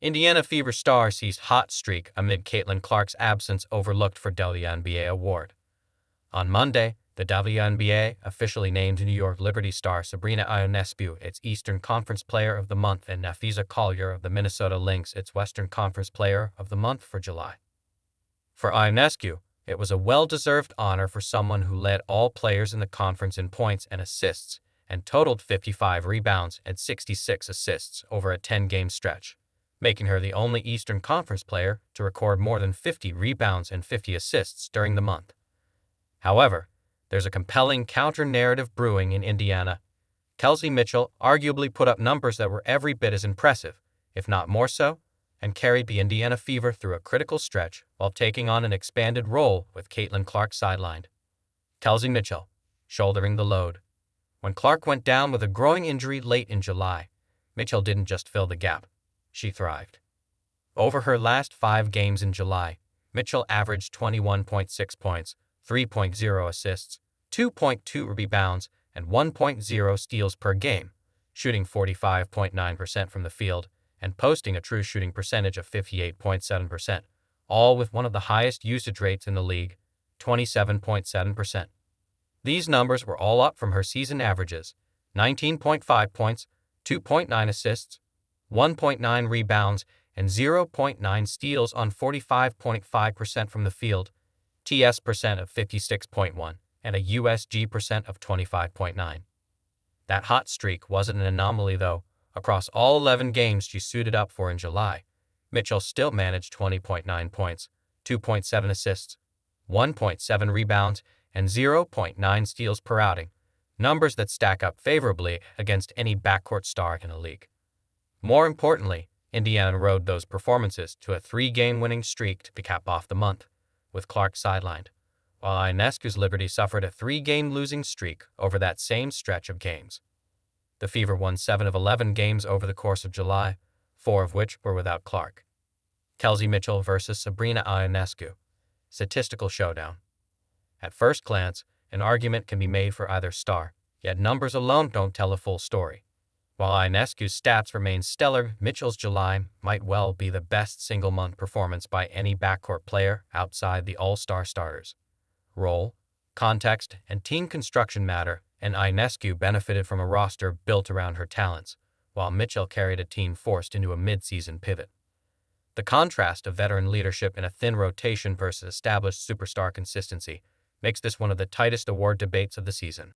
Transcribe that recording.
Indiana Fever star sees hot streak amid Caitlin Clark's absence overlooked for WNBA award. On Monday, the WNBA officially named New York Liberty star Sabrina Ionescu its Eastern Conference Player of the Month and Napheesa Collier of the Minnesota Lynx its Western Conference Player of the Month for July. For Ionescu, it was a well-deserved honor for someone who led all players in the conference in points and assists and totaled 55 rebounds and 66 assists over a 10-game stretch, making her the only Eastern Conference player to record more than 50 rebounds and 50 assists during the month. However, there's a compelling counter-narrative brewing in Indiana. Kelsey Mitchell arguably put up numbers that were every bit as impressive, if not more so, and carried the Indiana Fever through a critical stretch while taking on an expanded role with Caitlin Clark sidelined. Kelsey Mitchell, shouldering the load. When Clark went down with a growing injury late in July, Mitchell didn't just fill the gap. She thrived. Over her last 5 games in July, Mitchell averaged 21.6 points, 3.0 assists, 2.2 rebounds, and 1.0 steals per game, shooting 45.9% from the field and posting a true shooting percentage of 58.7%, all with one of the highest usage rates in the league, 27.7%. These numbers were all up from her season averages, 19.5 points, 2.9 assists, 1.9 rebounds, and 0.9 steals on 45.5% from the field, TS percent of 56.1, and a USG percent of 25.9. That hot streak wasn't an anomaly, though. Across all 11 games she suited up for in July, Mitchell still managed 20.9 points, 2.7 assists, 1.7 rebounds, and 0.9 steals per outing, numbers that stack up favorably against any backcourt star in the league. More importantly, Indiana rode those performances to a 3-game winning streak to cap off the month, with Clark sidelined, while Ionescu's Liberty suffered a 3-game losing streak over that same stretch of games. The Fever won 7 of 11 games over the course of July, 4 of which were without Clark. Kelsey Mitchell versus Sabrina Ionescu. Statistical showdown. At first glance, an argument can be made for either star, yet numbers alone don't tell a full story. While Ionescu's stats remain stellar, Mitchell's July might well be the best single-month performance by any backcourt player outside the all-star starters. Role, context, and team construction matter, and Ionescu benefited from a roster built around her talents, while Mitchell carried a team forced into a mid-season pivot. The contrast of veteran leadership in a thin rotation versus established superstar consistency makes this one of the tightest award debates of the season.